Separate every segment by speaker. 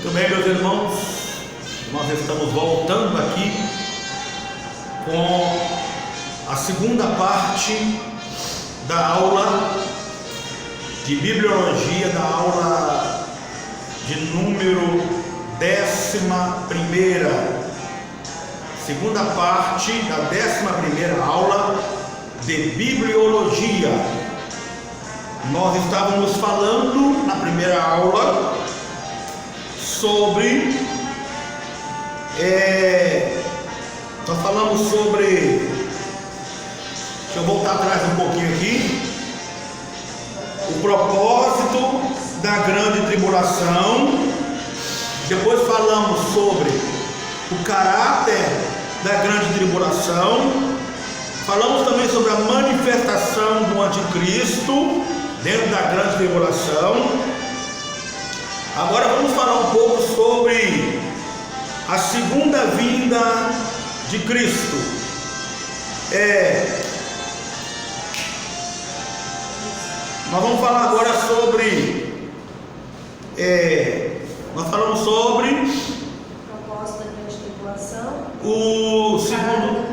Speaker 1: Muito bem, meus irmãos, nós estamos voltando aqui com a segunda parte da aula de Bibliologia, da aula de número 11ª, segunda parte da 11ª aula de Bibliologia. Nós estávamos falando na primeira aula sobre nós falamos sobre, deixa eu voltar atrás um pouquinho aqui, o propósito da grande tribulação. Depois falamos sobre o caráter da grande tribulação. Falamos também sobre a manifestação do anticristo dentro da grande tribulação. Agora vamos falar um pouco sobre a segunda vinda de Cristo. Nós vamos falar agora sobre nós falamos sobre
Speaker 2: propósito da grande tribulação,
Speaker 1: o segundo,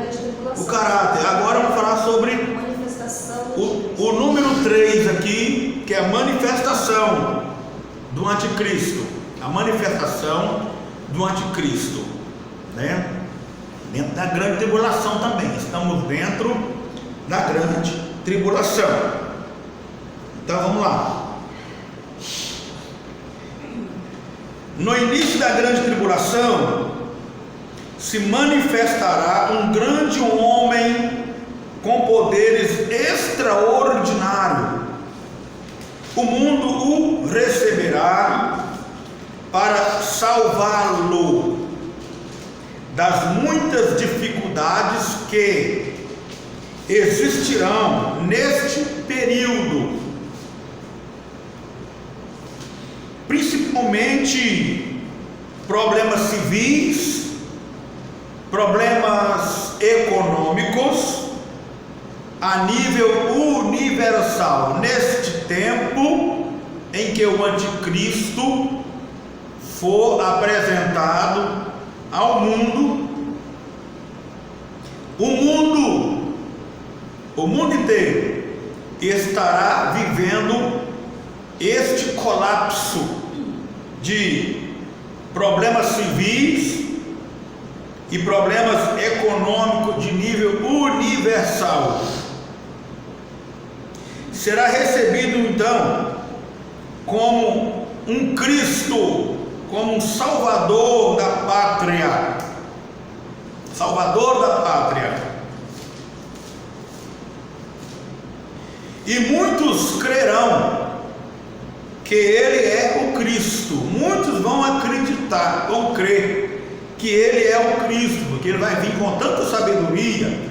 Speaker 1: o caráter. Agora vamos falar sobre
Speaker 2: manifestação
Speaker 1: o número 3 aqui, que é a manifestação do anticristo. A manifestação do anticristo, né? Dentro da grande tribulação também. Estamos dentro da grande tribulação. Então vamos lá. No início da grande tribulação se manifestará um grande homem com poderes extraordinários. O mundo o receberá para salvá-lo das muitas dificuldades que existirão neste período, principalmente problemas civis, problemas econômicos a nível universal, neste tempo em que o anticristo for apresentado ao mundo. O mundo inteiro estará vivendo este colapso de problemas civis e problemas econômicos de nível universal. Salvará recebido então como um Cristo, como um Salvador da pátria. Salvador da pátria. E muitos crerão que Ele é o Cristo. Muitos vão acreditar, vão crer que Ele é o Cristo, porque Ele vai vir com tanta sabedoria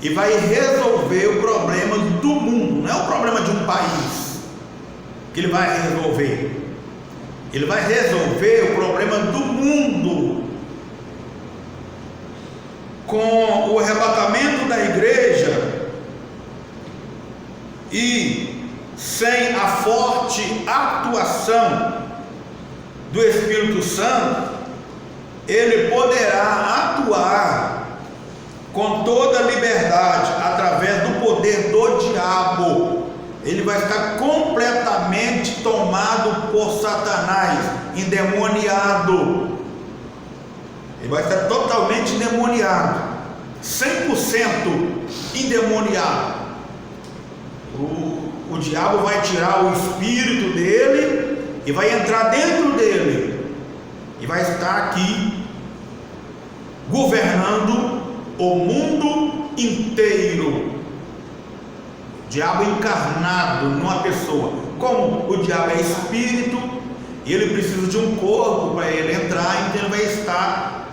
Speaker 1: e vai resolver o problema do mundo. Não é o problema de um país que Ele vai resolver. Ele vai resolver o problema do mundo. Com o arrebatamento da igreja e sem a forte atuação do Espírito Santo, Ele poderá atuar com toda a liberdade através do poder do diabo. Ele vai estar completamente tomado por Satanás, endemoniado. Ele vai estar totalmente endemoniado, 100% endemoniado. O diabo vai tirar o espírito dele e vai entrar dentro dele e vai estar aqui governando o mundo inteiro. Diabo encarnado numa pessoa. Como o diabo é espírito e ele precisa de um corpo para ele entrar, então ele vai estar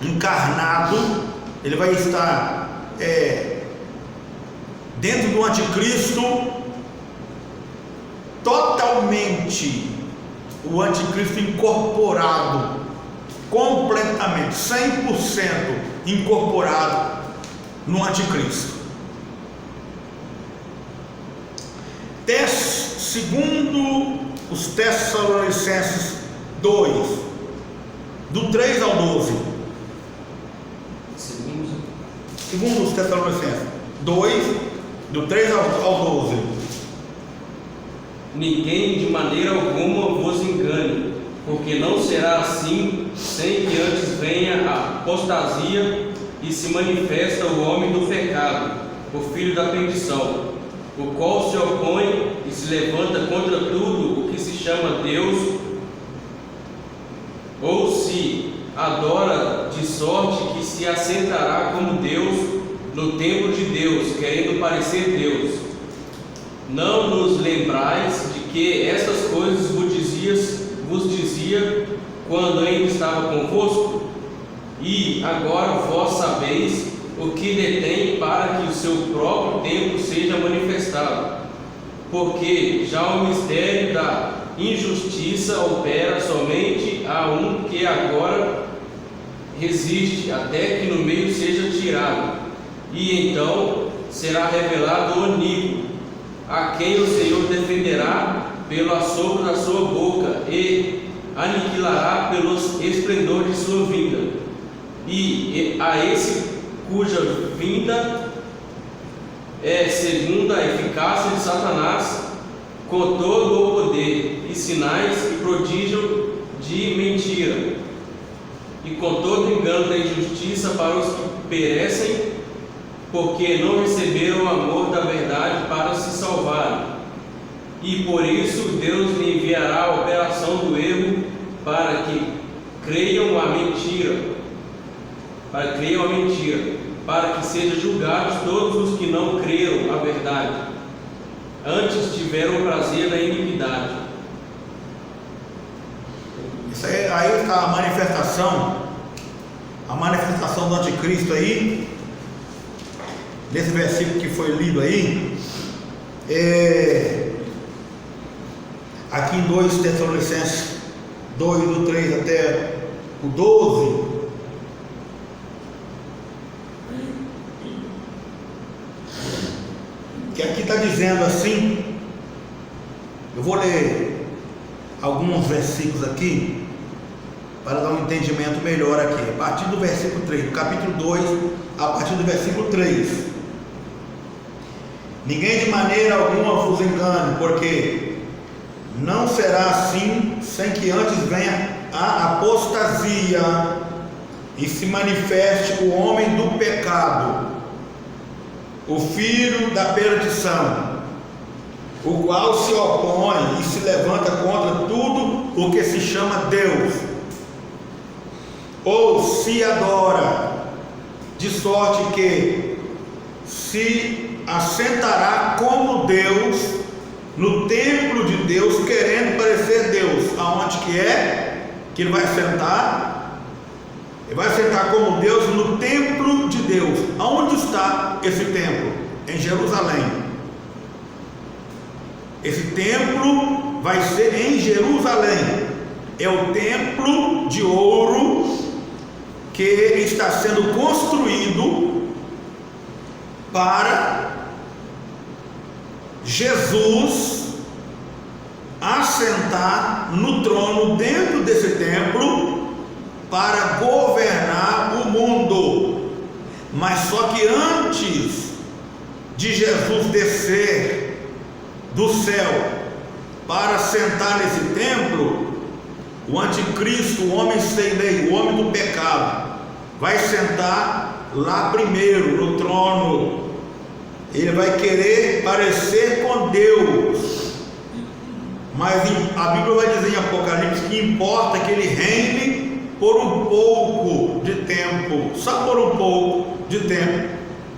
Speaker 1: encarnado, ele vai estar dentro do anticristo, totalmente o anticristo incorporado, completamente, 100% incorporado no anticristo. Segundo os Tessalonicenses 2, do 3 ao 12. Segundo os Tessalonicenses 2, do 3 ao 12.
Speaker 3: Ninguém de maneira alguma vos engane, porque não será assim, sem que antes venha a apostasia e se manifesta o homem do pecado, o filho da perdição, o qual se opõe e se levanta contra tudo o que se chama Deus, ou se adora, de sorte que se assentará como Deus no templo de Deus, querendo parecer Deus. Não nos lembrais de que estas coisas vos dizia quando ainda estava convosco? E agora vós sabeis o que detém para que o seu próprio tempo seja manifestado, porque já o mistério da injustiça opera somente a um que agora resiste, até que no meio seja tirado, e então será revelado o oníquo, a quem o Senhor defenderá pelo assopro da sua boca e aniquilará pelos esplendor de sua vinda. E a esse cuja vinda é segundo a eficácia de Satanás, com todo o poder e sinais e prodígio de mentira, e com todo o engano da injustiça para os que perecem, porque não receberam o amor da verdade para se salvarem. E por isso Deus lhe enviará a operação do erro, para que creiam a mentira, para que sejam julgados todos os que não creram a verdade, antes tiveram prazer na iniquidade.
Speaker 1: Isso aí está a manifestação do anticristo aí, nesse versículo que foi lido aí, aqui em 2 Tessalonicenses 2, do 3 até o 12, que aqui está dizendo assim, eu vou ler alguns versículos aqui, para dar um entendimento melhor aqui, a partir do versículo 3, do capítulo 2, a partir do versículo 3. Ninguém de maneira alguma vos engane, porque não será assim, sem que antes venha a apostasia e se manifeste o homem do pecado, o filho da perdição, o qual se opõe e se levanta contra tudo o que se chama Deus, ou se adora, de sorte que se assentará como Deus no templo de Deus, querendo parecer Deus. Aonde que é que ele vai sentar? Ele vai sentar como Deus no templo de Deus. Aonde está esse templo? Em Jerusalém. Esse templo vai ser em Jerusalém. É o templo de ouro que está sendo construído para Jesus assentar no trono dentro desse templo para governar o mundo. Mas só que antes de Jesus descer do céu para sentar nesse templo, o anticristo, o homem sem lei, o homem do pecado, vai sentar lá primeiro no trono. Ele vai querer parecer com Deus, mas a Bíblia vai dizer em Apocalipse que importa que ele reine por um pouco de tempo, só por um pouco de tempo,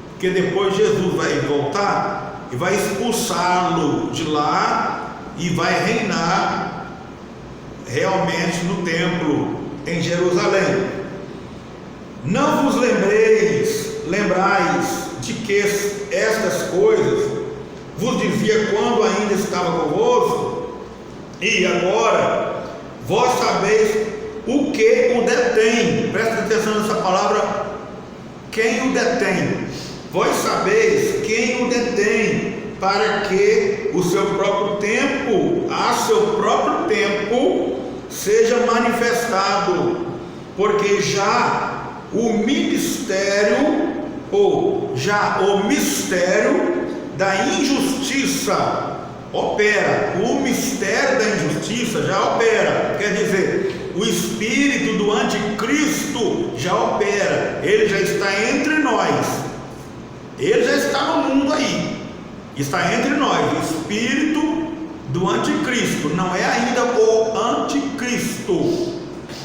Speaker 1: porque depois Jesus vai voltar e vai expulsá-lo de lá e vai reinar realmente no templo em Jerusalém. Não vos lembrais de que estas coisas vos dizia quando ainda estava convosco, e agora vós sabeis o que o detém. Presta atenção nessa palavra, quem o detém. Vós sabeis quem o detém, para que o seu próprio tempo, a seu próprio tempo, seja manifestado, porque já o ministério, ou já o mistério da injustiça opera. O mistério da injustiça já opera, quer dizer, o espírito do anticristo já opera, ele já está entre nós, ele já está no mundo aí, está entre nós. O espírito do anticristo não é ainda o anticristo,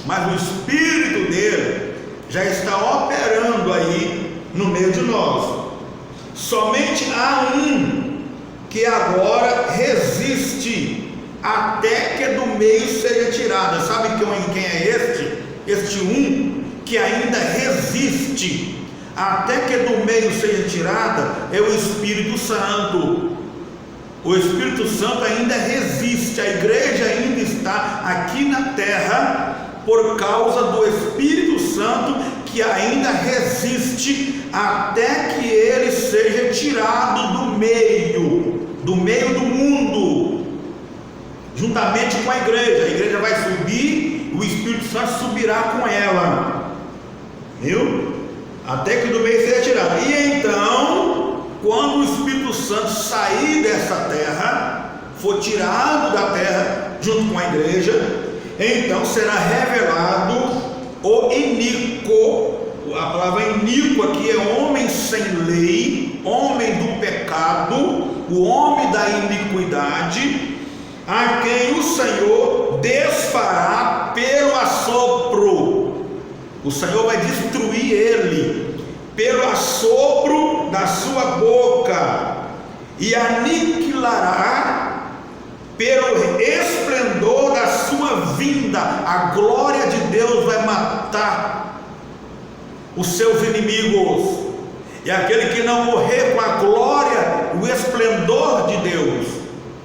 Speaker 1: mas o espírito dele já está operando aí no meio de nós. Somente há um que agora resiste até que do meio seja tirada. Sabe quem é este? Este um que ainda resiste até que do meio seja tirada é o Espírito Santo. O Espírito Santo ainda resiste, a igreja ainda está aqui na terra por causa do Espírito Santo que ainda resiste até que ele seja tirado do meio do mundo, juntamente com a igreja vai subir, o Espírito Santo subirá com ela, viu? Até que do meio seja tirado. E então, quando o Espírito Santo sair dessa terra, for tirado da terra junto com a igreja, então será revelado o iníquo. A palavra iníquo aqui é homem sem lei, homem do pecado, o homem da iniquidade, a quem o Senhor desfará pelo assopro. O Senhor vai destruir ele pelo assopro da sua boca e aniquilará pelo esplendor da sua vinda. A glória de Deus vai matar os seus inimigos, e aquele que não morrer com a glória, o esplendor de Deus,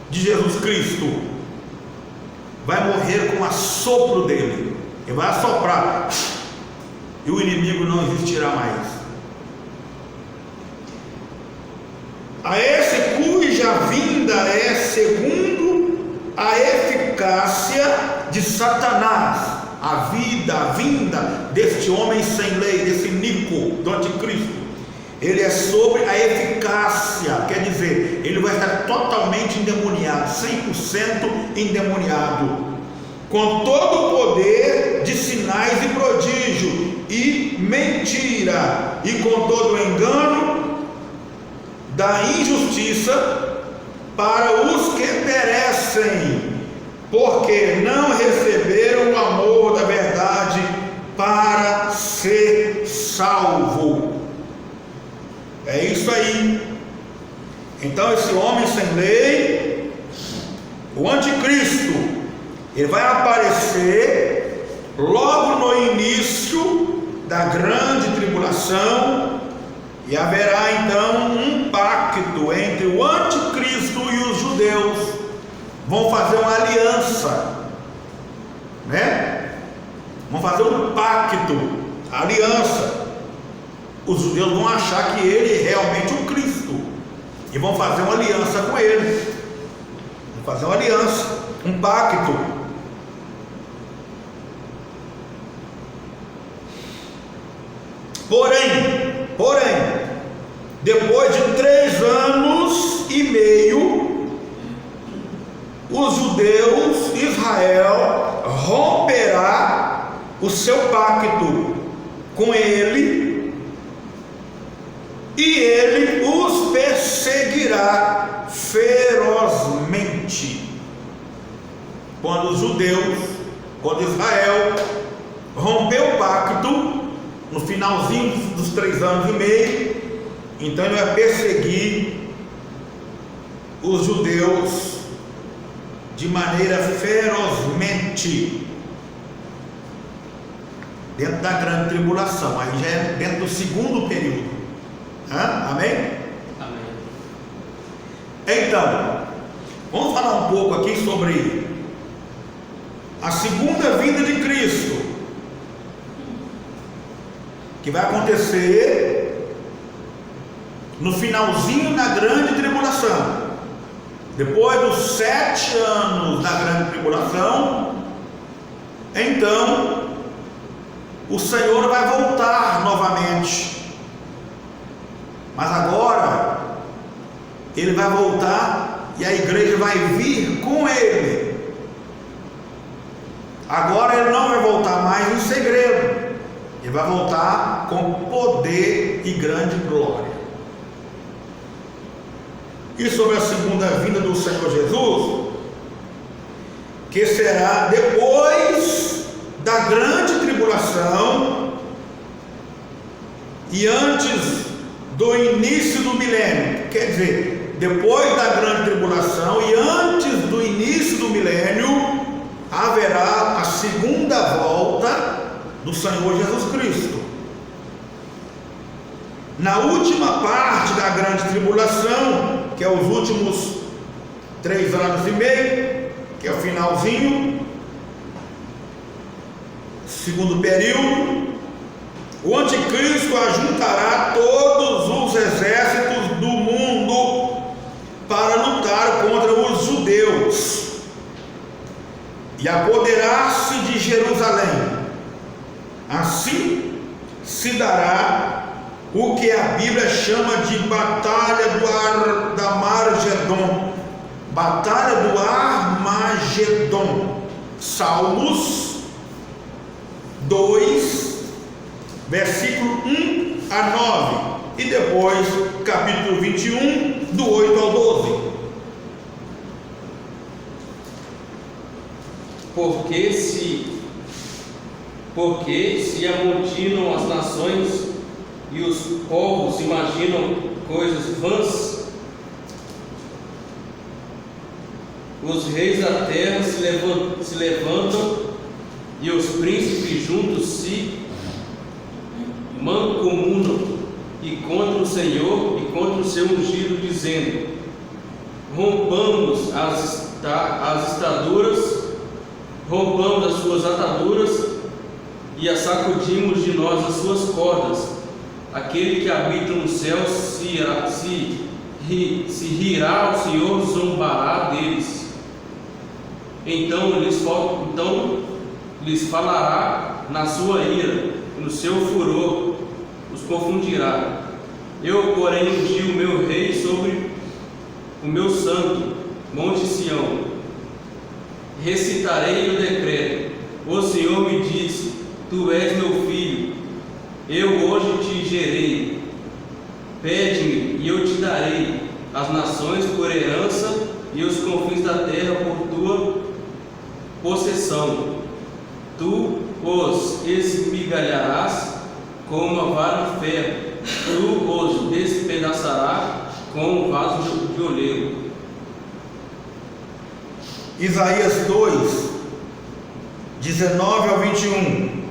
Speaker 1: de Jesus Cristo, vai morrer com o assopro dele. Ele vai assoprar e o inimigo não existirá mais. A esse cuja vinda é segundo a eficácia de Satanás. A vinda deste homem sem lei, desse iníquo, do anticristo, ele é sobre a eficácia, quer dizer, ele vai estar totalmente endemoniado, 100% endemoniado, com todo o poder de sinais e prodígio e mentira, e com todo o engano da injustiça para os que perecem, porque não receberam o amor da verdade para ser salvo. É isso aí. Então esse homem sem lei, o anticristo, ele vai aparecer logo no início da grande tribulação, e haverá então um pacto entre o anticristo e os judeus. Vão fazer uma aliança, né? Vão fazer um pacto, aliança. Os judeus vão achar que ele é realmente o Cristo e vão fazer uma aliança com ele. Vão fazer uma aliança, um pacto. Porém, depois de 3 anos e meio, os judeus, Israel, romperá o seu pacto com ele, e ele os perseguirá ferozmente. Quando Israel rompeu o pacto, no finalzinho dos 3 anos e meio, então ele vai perseguir os judeus de maneira ferozmente, dentro da grande tribulação. Aí já é dentro do segundo período. Amém?
Speaker 3: Amém.
Speaker 1: Então, vamos falar um pouco aqui sobre a segunda vinda de Cristo, que vai acontecer no finalzinho da grande tribulação. depois dos 7 anos da grande tribulação, então o Senhor vai voltar novamente. Mas agora Ele vai voltar e a igreja vai vir com Ele. Agora Ele não vai voltar mais em segredo, Ele vai voltar com poder e grande glória. E sobre a segunda vinda do Senhor Jesus, que será depois da grande tribulação e antes do início do milênio. Quer dizer, depois da grande tribulação e antes do início do milênio, haverá a segunda volta do Senhor Jesus Cristo. Na última parte da grande tribulação, que é os últimos 3 anos e meio, que é o finalzinho, segundo período, o anticristo ajuntará todos os exércitos do mundo para lutar contra os judeus e apoderar-se de Jerusalém. Assim se dará o que a Bíblia chama de Batalha do Armagedon. Batalha do Armagedon. Salmos 2, versículo 1 a 9. E depois, capítulo 21, do 8 ao 12.
Speaker 3: Porque se amontinam as nações e os povos imaginam coisas vãs, os reis da terra se levantam e os príncipes juntos se mancomunam e contra o Senhor e contra o seu ungido, dizendo: rompamos as rompamos as suas ataduras e as sacudimos de nós as suas cordas. Aquele que habita no céu se rirá, o Senhor zombará deles. Então lhes falará na sua ira, no seu furor os confundirá. Eu, porém, ungi o meu rei sobre o meu santo monte Sião. Recitarei o decreto. O Senhor me disse: tu és meu filho, eu hoje te gerei. Pede-me e eu te darei as nações por herança e os confins da terra por tua possessão. Tu os esmigalharás com uma vara de ferro, tu os despedaçarás com um vaso de oleiro.
Speaker 1: Isaías 2, 19 ao 21.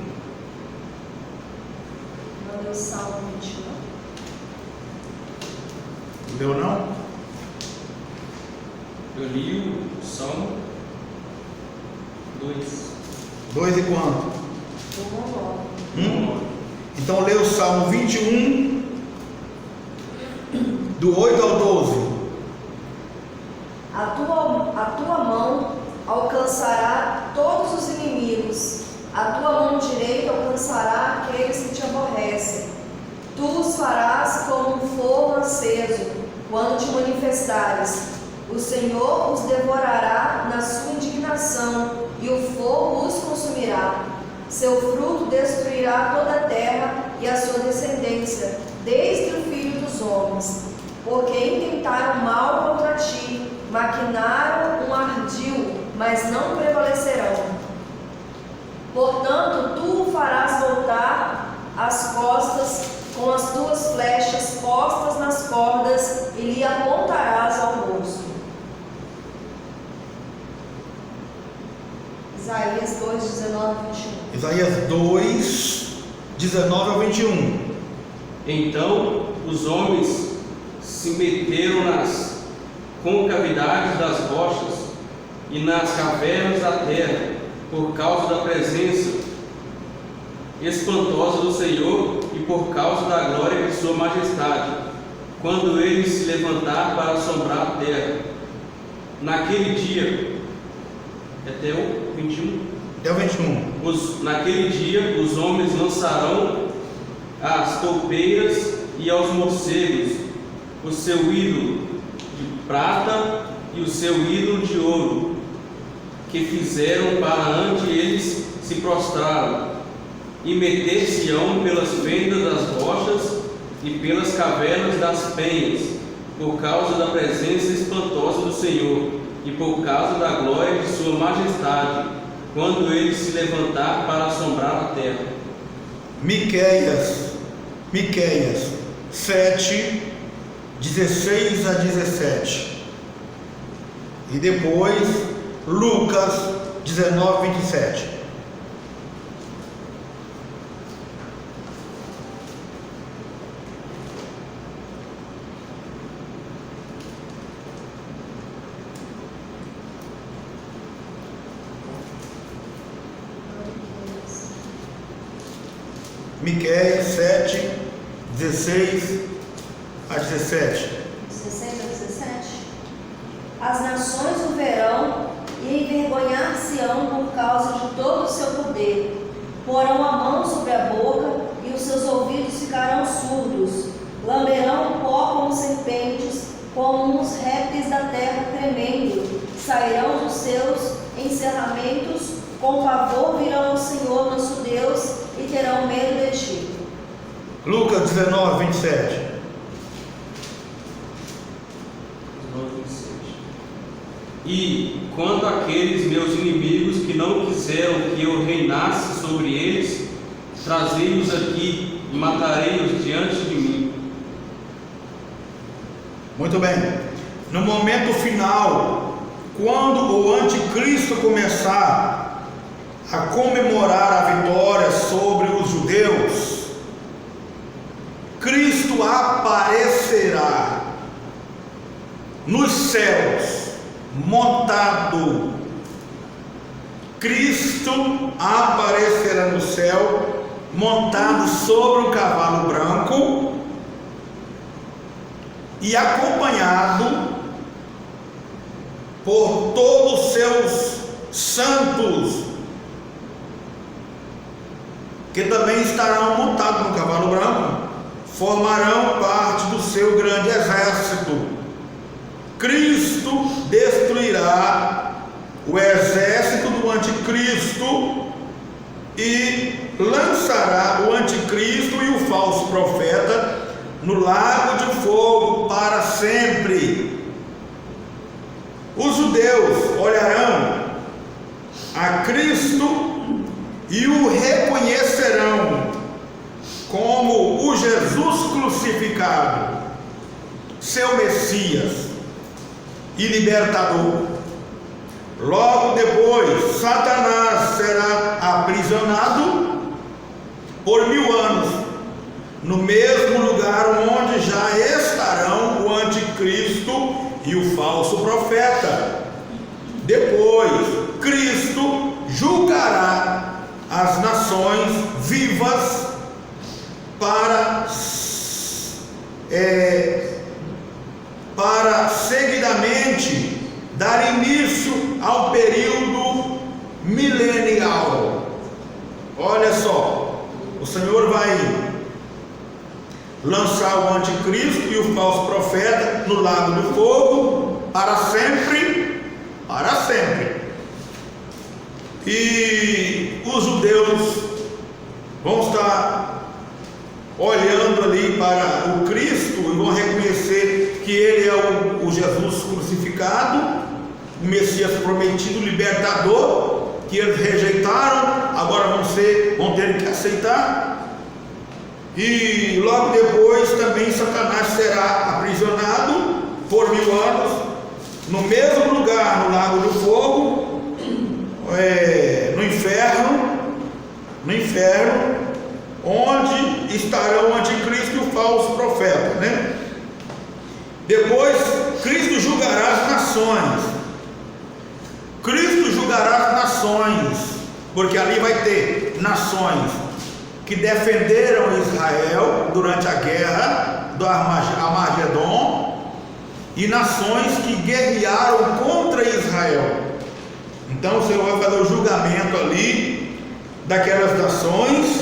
Speaker 2: Não deu Salmo 21.
Speaker 1: Deu não?
Speaker 3: Eu li o Salmo 2.
Speaker 1: 2 e quanto?
Speaker 2: Do 1 ao 9.
Speaker 1: Então lê o Salmo 21, do 8 ao 12.
Speaker 2: A tua mão alcançará todos os inimigos, a tua mão direita alcançará aqueles que te aborrecem. Tu os farás como um fogo aceso, quando te manifestares. O Senhor os devorará na sua indignação, e o fogo os consumirá. Seu fruto destruirá toda a terra e a sua descendência, desde o filho dos homens. Porque intentaram mal contra ti, maquinaram um ardil, mas não prevalecerão. Portanto, tu o farás voltar às costas com as tuas flechas postas nas cordas e lhe apontarás ao rosto. Isaías 2, 19 a 21.
Speaker 1: Isaías 2, 19 ao 21.
Speaker 3: Então os homens se meteram nas concavidades das rochas e nas cavernas da terra, por causa da presença espantosa do Senhor e por causa da glória de sua majestade, quando ele se levantar para assombrar a terra. naquele dia, até o 21.
Speaker 1: Até o 21.
Speaker 3: Naquele dia os homens lançarão às toupeiras e aos morcegos o seu ídolo de prata e o seu ídolo de ouro, que fizeram para ante eles se prostraram, e meter-se-ão pelas fendas das rochas e pelas cavernas das penhas, por causa da presença espantosa do Senhor e por causa da glória de sua majestade, quando ele se levantar para assombrar a terra.
Speaker 1: Miqueias 7, 16 a 17. E depois Lucas 19, 27. Miqueias 7, 16 a 17.
Speaker 2: 16 a 17. As nações o verão e envergonhar-se-ão por causa de todo o seu poder. Porão a mão sobre a boca e os seus ouvidos ficarão surdos. Lamberão pó como serpentes, como uns répteis da terra tremendo. Sairão dos seus encerramentos, com pavor virão ao Senhor nosso Deus e terão medo de ti.
Speaker 1: Lucas 19, 27.
Speaker 3: E quanto àqueles meus inimigos que não quiseram que eu reinasse sobre eles, trazei-os aqui e matarei-os diante de mim.
Speaker 1: Muito bem. No momento final, quando o anticristo começar a comemorar a vitória sobre os judeus, Cristo aparecerá nos céus montado. Cristo aparecerá no céu montado sobre um cavalo branco e acompanhado por todos os seus santos, que também estarão montados no cavalo branco, formarão parte do seu grande exército. Cristo destruirá o exército do anticristo e lançará o anticristo e o falso profeta no lago de fogo para sempre. Os judeus olharão a Cristo e o reconhecerão como o Jesus crucificado, seu Messias e libertador. Logo depois, Satanás será aprisionado por 1000 anos, no mesmo lugar onde já estarão o anticristo e o falso profeta. Depois, Cristo julgará as nações vivas para seguidamente dar início ao período milenial. Olha só, o Senhor vai lançar o anticristo e o falso profeta no lago do fogo para sempre, para sempre. E os judeus vão estar olhando ali para o Cristo e vão reconhecer que ele é o Jesus crucificado, o Messias prometido, o libertador, que eles rejeitaram, agora vão ter que aceitar. E logo depois também Satanás será aprisionado por 1000 anos no mesmo lugar, no lago do fogo, no inferno, onde estarão o anticristo e o falso profeta, né? Depois Cristo julgará as nações. Cristo julgará as nações, porque ali vai ter nações que defenderam Israel durante a guerra do Armagedon e nações que guerrearam contra Israel. Então o Senhor vai fazer o julgamento ali daquelas nações,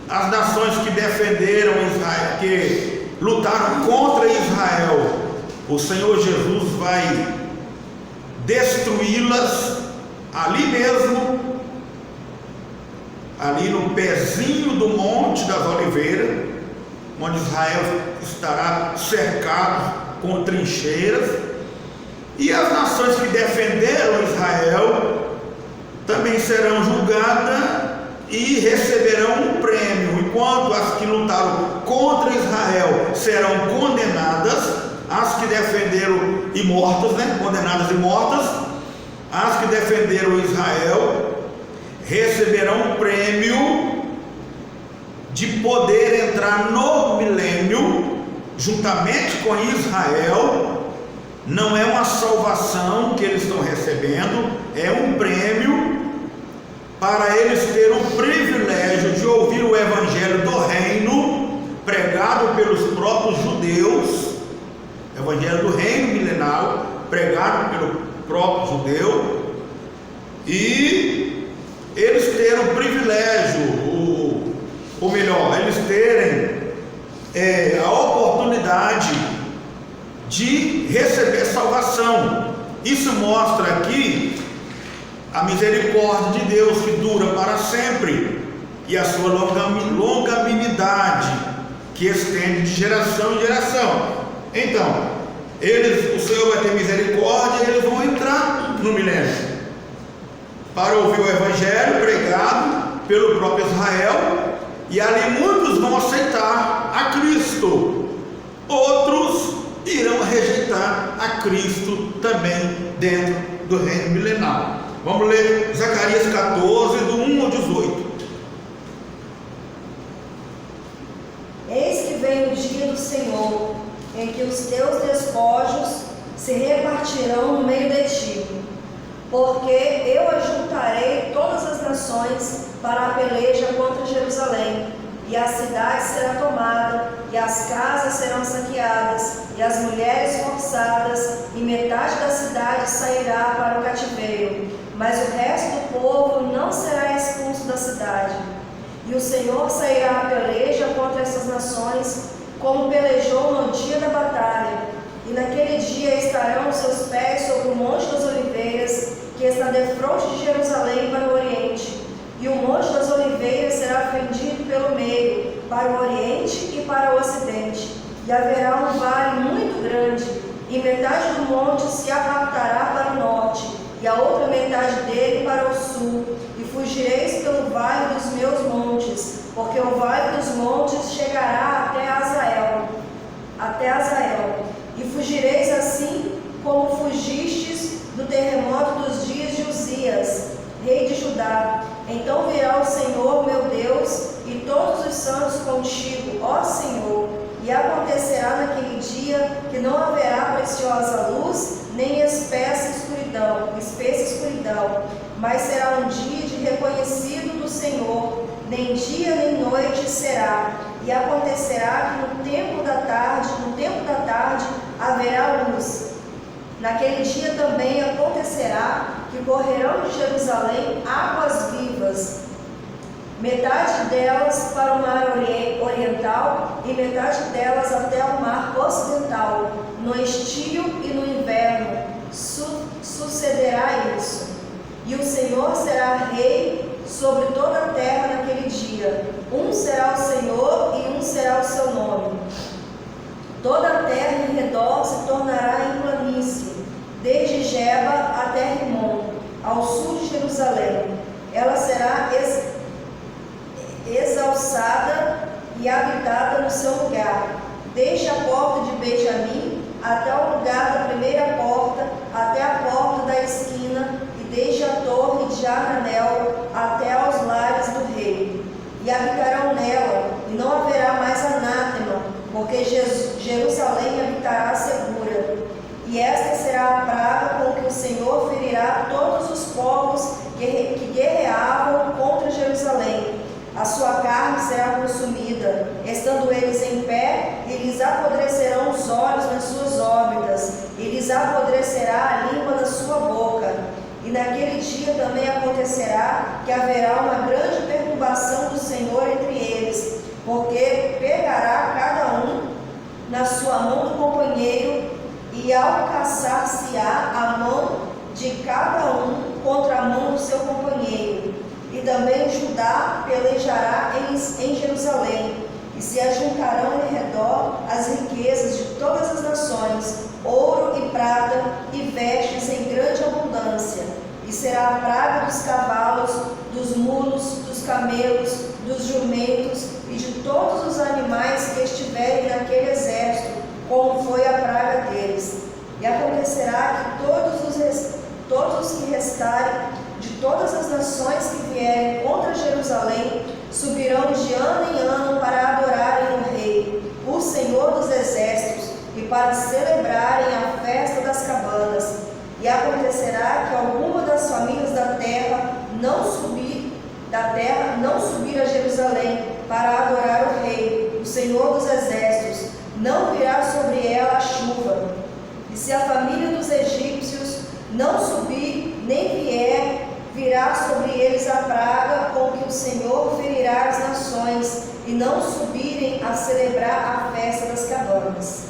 Speaker 1: as nações que defenderam Israel, que lutaram contra Israel. O Senhor Jesus vai destruí-las ali mesmo, ali no pezinho do Monte das Oliveiras, onde Israel estará cercado com trincheiras, e as nações que defenderam Israel também serão julgadas e receberão um prêmio, enquanto as que lutaram contra Israel serão condenadas, as que defenderam e mortas, condenadas e mortas, as que defenderam Israel receberão um prêmio de poder entrar no milênio juntamente com Israel. Não é uma salvação que eles estão recebendo, é um prêmio para eles terem o privilégio de ouvir o evangelho do reino pregado pelos próprios judeus, evangelho do reino milenar pregado pelo próprio judeu, e eles terem o privilégio, ou melhor, eles terem a oportunidade de receber salvação. Isso mostra aqui a misericórdia de Deus que dura para sempre, e a sua longanimidade que estende de geração em geração. Então, o Senhor vai ter misericórdia e eles vão entrar no milênio para ouvir o evangelho pregado pelo próprio Israel, e ali muitos vão aceitar a Cristo, outros irão rejeitar a Cristo também dentro do reino milenar. Vamos ler Zacarias 14, do 1 ao 18.
Speaker 2: Eis que vem o dia do Senhor, em que os teus despojos se repartirão no meio de ti, porque eu ajuntarei todas as nações para a peleja contra Jerusalém, e a cidade será tomada, e as casas serão saqueadas, e as mulheres forçadas, e metade da cidade sairá para o cativeiro, mas o resto do povo não será expulso da cidade. E o Senhor sairá à peleja contra essas nações, como pelejou no dia da batalha, e naquele dia estarão os seus pés sobre o Monte das Oliveiras, que está defronte de Jerusalém para o Oriente. E o Monte das Oliveiras será fendido pelo meio, para o Oriente e para o Ocidente. E haverá um vale muito grande, e metade do monte se apartará para o norte, e a outra metade dele para o sul. E fugireis pelo vale dos meus montes, porque o vale dos montes chegará até Azael. E fugireis assim como fugistes do terremoto dos dias de Uzias, rei de Judá. Então virá o Senhor meu Deus e todos os santos contigo, ó Senhor. E acontecerá naquele dia que não haverá preciosa luz, nem espessa escuridão, mas será um dia de reconhecido do Senhor, nem dia nem noite será. E acontecerá que no tempo da tarde haverá luz. Naquele dia também acontecerá que correrão de Jerusalém águas vivas, metade delas para o mar oriental e metade delas até o mar ocidental. No estio e no inverno sucederá isso. E o Senhor será rei sobre toda a terra naquele dia. Um será o Senhor e um será o seu nome. Toda a terra em redor se tornará em planície, desde Geba até Rimon, ao sul de Jerusalém. Ela será exalçada e habitada no seu lugar, desde a porta de Benjamim até o lugar da primeira porta, até a porta da esquina, e desde a torre de Ananel até aos lares do rei. E habitarão nela, e não haverá mais anátema, porque Jerusalém habitará segura. E esta será a praga com que o Senhor ferirá todos os povos que guerreavam contra Jerusalém. A sua carne será consumida, estando eles em pé, e lhes apodrecerão os olhos nas suas órbitas, e lhes apodrecerá a língua na sua boca, também acontecerá que haverá uma grande perturbação do Senhor entre eles, porque pegará cada um na sua mão do companheiro, e alcançar-se-á a mão de cada um contra a mão do seu companheiro. E também Judá pelejará em Jerusalém, e se ajuntarão em redor as riquezas de todas as nações, ouro e prata e vestes em grande abundância. E será a praga dos cavalos, dos mulos, dos camelos, dos jumentos e de todos os animais que estiverem naquele exército, como foi a praga deles. E acontecerá que todos os que restarem de todas as nações que vierem contra Jerusalém subirão de ano em ano para adorarem o Rei, o Senhor dos Exércitos, e para celebrarem a festa das cabanas. E acontecerá que alguma das famílias da terra não subir a Jerusalém para adorar o Rei, o Senhor dos Exércitos, não virá sobre ela a chuva. E se a família dos egípcios não subir, nem vier, virá sobre eles a praga com que o Senhor ferirá as nações, e não subirem a celebrar a festa das cabanas.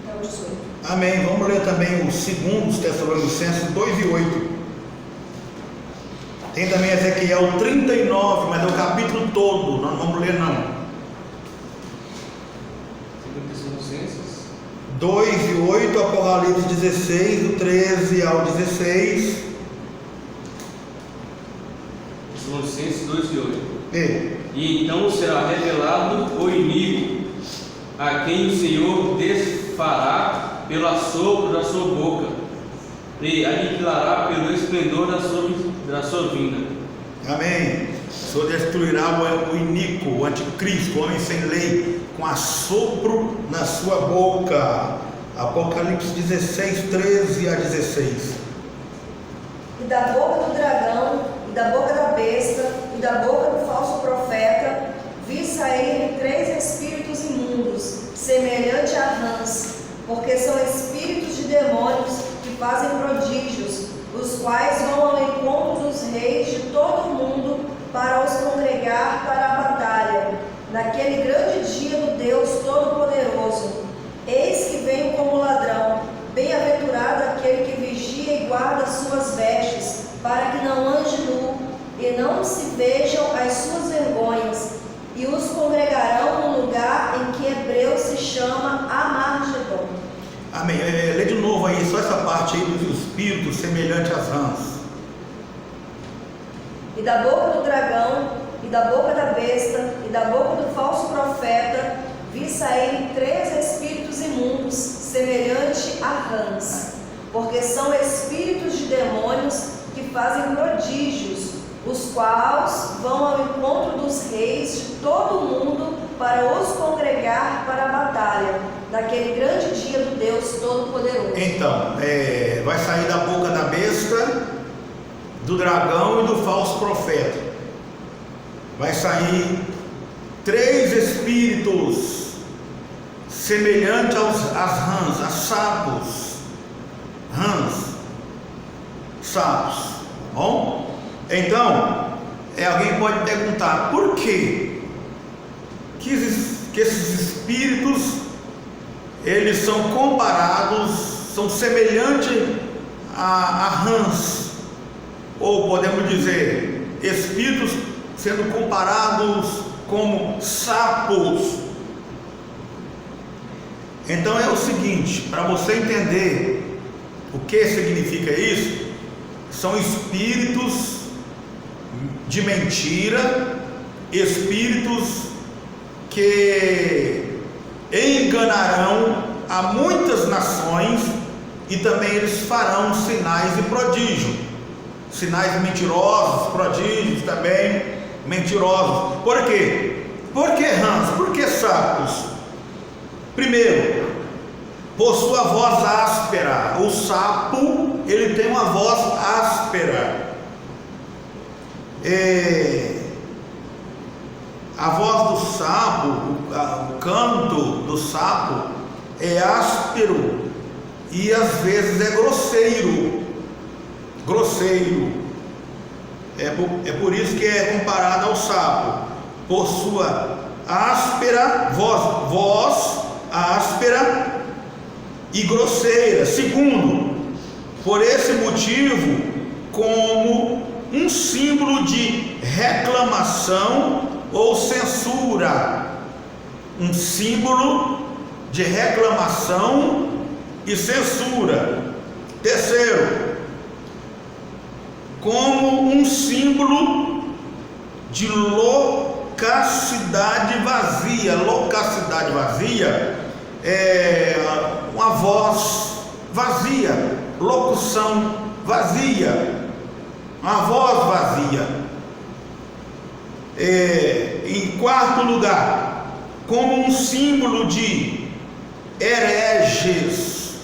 Speaker 2: Até o 18.
Speaker 1: Amém. Vamos ler também o 2 Tessalonicenses 2:8. Tem também Ezequiel 39, mas é o capítulo todo, nós não vamos ler não. 2:8, Apocalipse 16, do 13 ao 16.
Speaker 3: Tessalonicenses 2:8. E então será revelado o inimigo, a quem o Senhor desfará pelo assopro da sua boca, e aniquilará pelo esplendor da sua vinda.
Speaker 1: Amém. O Senhor destruirá o iníquo, o anticristo, o homem sem lei, com assopro na sua boca. Apocalipse 16, 13 a 16.
Speaker 2: E da boca do dragão, e da boca da besta, e da boca do falso profeta, vi saírem 3 espíritos imundos, semelhante a rãs, porque são espíritos de demônios que fazem prodígios, os quais vão ao encontro dos reis de todo o mundo para os congregar para a batalha, naquele grande dia do Deus Todo-Poderoso. Eis que venho como ladrão, bem-aventurado aquele que vigia e guarda as suas vestes, para que não ande nu, e não se vejam as suas vergonhas, e os congregarão no lugar em que hebreu se chama Amargedon.
Speaker 1: Amém. Lê de novo aí, só essa parte aí dos espíritos semelhante às rãs.
Speaker 2: E da boca do dragão, e da boca da besta, e da boca do falso profeta, vi saírem 3 espíritos imundos, semelhante a rãs, porque são espíritos de demônios que fazem prodígios, os quais vão ao encontro dos reis de todo o mundo para os congregar para a batalha, naquele grande dia do Deus Todo-Poderoso.
Speaker 1: Então, vai sair da boca da besta, do dragão e do falso profeta. Vai sair 3 espíritos semelhantes às rãs, a sapos. Rãs, sapos, tá bom? Então, alguém pode perguntar, por que esses espíritos, eles são comparados, são semelhantes a rãs, ou podemos dizer, espíritos sendo comparados como sapos? Então é o seguinte, para você entender o que significa isso, são espíritos de mentira, espíritos que enganarão a muitas nações, e também eles farão sinais e prodígios, sinais mentirosos, prodígios também mentirosos. Por quê? Por que rãs? Por que sapos? Primeiro, por sua voz áspera. O sapo, ele tem uma voz áspera. A voz do sapo, o canto do sapo é áspero e às vezes é grosseiro. grosseiro. É por isso que é comparado ao sapo, por sua áspera voz áspera e grosseira. Segundo, por esse motivo, como um símbolo de reclamação ou censura. Um símbolo de reclamação e censura. Terceiro, como um símbolo de loquacidade vazia. Loquacidade vazia é uma voz vazia, locução vazia, uma voz vazia. Em quarto lugar, como um símbolo de hereges,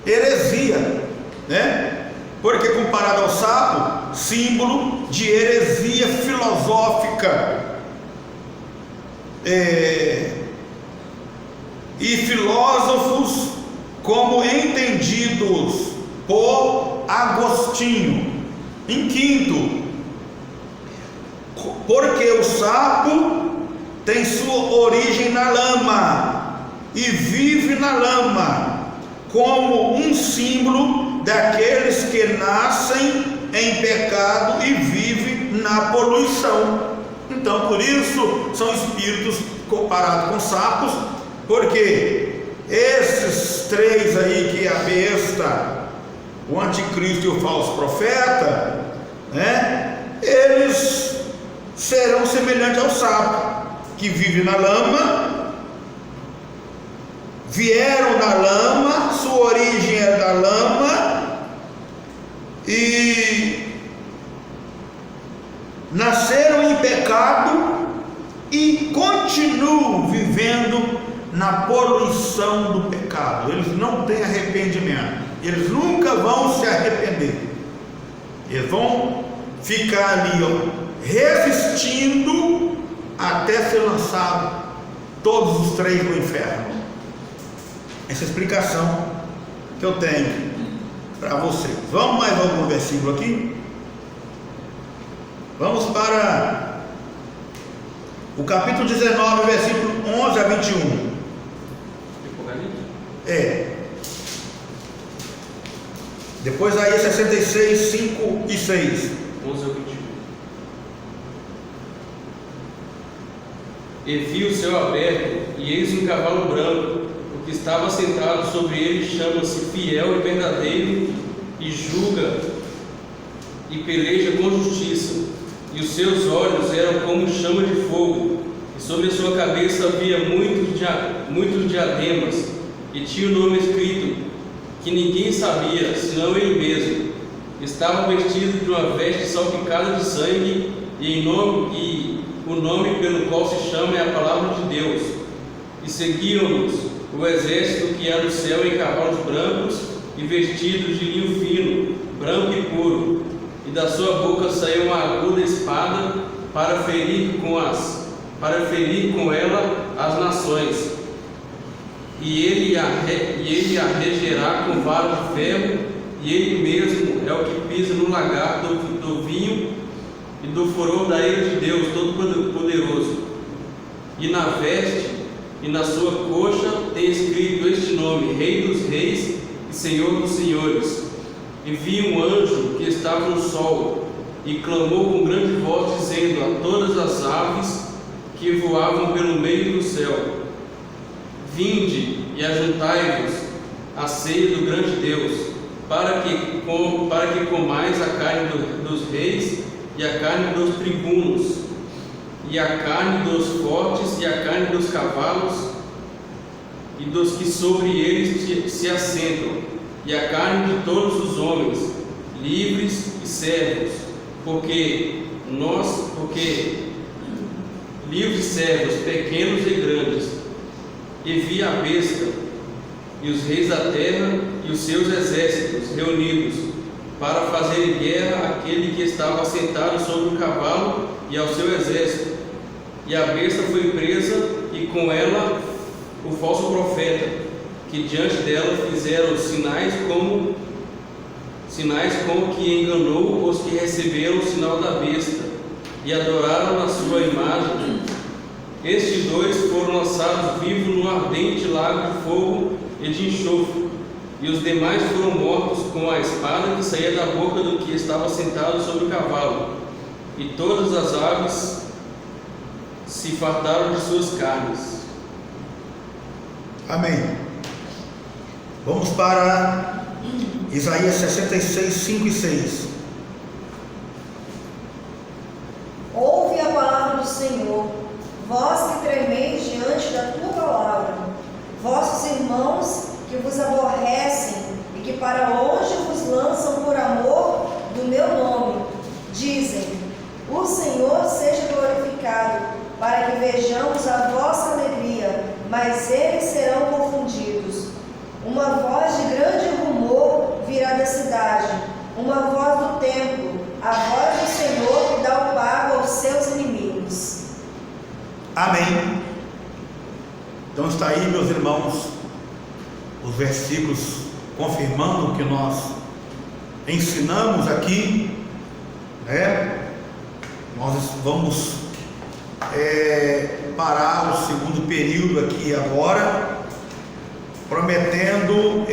Speaker 1: heresia, né? Porque comparado ao sapo, símbolo de heresia filosófica. E filósofos como entendidos por Agostinho. Em quinto, porque o sapo tem sua origem na lama e vive na lama, como um símbolo daqueles que nascem em pecado e vivem na poluição. Então, por isso são espíritos comparados com sapos, porque esses três aí, que é a besta, o anticristo e o falso profeta, né, eles serão semelhantes ao sapo, que vive na lama, vieram da lama, sua origem é da lama, e nasceram em pecado e continuam vivendo na poluição do pecado. Eles não têm arrependimento, eles nunca vão se arrepender, eles vão ficar ali, resistindo até ser lançado todos os três no inferno. Essa é a explicação que eu tenho para vocês. Vamos mais algum versículo aqui? Vamos para o capítulo 19, versículo 11 a 21. Depois aí 66, 5 e 6.
Speaker 3: 11 a 21. E vi o céu aberto, e eis um cavalo branco. O que estava sentado sobre ele chama-se Fiel e Verdadeiro, e julga e peleja com justiça. E os seus olhos eram como chama de fogo, e sobre a sua cabeça havia muitos diademas, e tinha o nome escrito, que ninguém sabia, senão ele mesmo. Estava vestido de uma veste salpicada de sangue, e o nome pelo qual se chama é a Palavra de Deus. E seguiam-nos o exército que há no céu em cavalos brancos, e vestidos de linho fino, branco e puro. E da sua boca saiu uma aguda espada para ferir com ela as nações. E ele a regerá com vara de ferro, e ele mesmo é o que pisa no lagar do vinho e do furor da ira de Deus Todo-Poderoso. E na veste e na sua coxa tem escrito este nome: Rei dos Reis e Senhor dos Senhores. E vi um anjo que estava no sol, e clamou com grande voz, dizendo a todas as aves que voavam pelo meio do céu: Vinde e ajuntai-vos à ceia do grande Deus, para que comais a carne dos reis, e a carne dos tribunos, e a carne dos fortes, e a carne dos cavalos, e dos que sobre eles se assentam, e a carne de todos os homens, livres e servos, porque livres e servos, pequenos e grandes. E vi a besta, e os reis da terra, e os seus exércitos reunidos, para fazer guerra àquele que estava sentado sobre o cavalo e ao seu exército. E a besta foi presa, e com ela o falso profeta, que diante dela fizeram sinais como sinais com que enganou os que receberam o sinal da besta e adoraram a sua imagem. Estes dois foram lançados vivos no ardente lago de fogo e de enxofre, e os demais foram mortos com a espada que saía da boca do que estava sentado sobre o cavalo, e todas as aves se fartaram de suas carnes.
Speaker 1: Amém. Vamos para Isaías 66, 5 e 6.
Speaker 2: Ouve a palavra do Senhor, vós que tremeis diante da tua palavra, vossos irmãos que vos aborrecem e que para longe vos lançam por amor do meu nome, dizem: o Senhor seja glorificado, para que vejamos a vossa alegria, mas eles serão confundidos. Uma voz de grande rumor virá da cidade, uma voz do templo, a voz do Senhor que dá o pago aos seus inimigos.
Speaker 1: Amém. Então está aí, meus irmãos, os versículos confirmando o que nós ensinamos aqui, né? Nós vamos parar o segundo período aqui agora, prometendo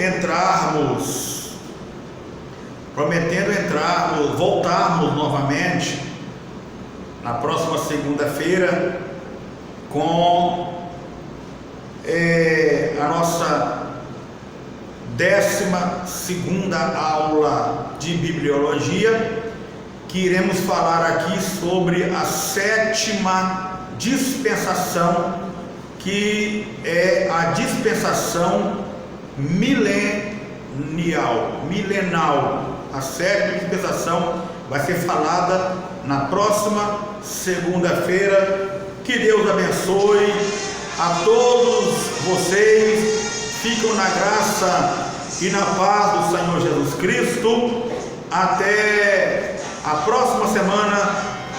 Speaker 1: voltarmos novamente na próxima segunda-feira com a nossa 12ª aula de bibliologia, que iremos falar aqui sobre a 7ª dispensação, que é a dispensação milenal. A 7ª dispensação vai ser falada na próxima segunda-feira. Que Deus abençoe a todos vocês. Ficam na graça e na paz do Senhor Jesus Cristo. Até a próxima semana,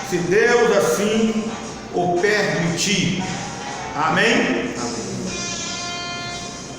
Speaker 1: se Deus assim o permitir. Amém?
Speaker 3: Amém.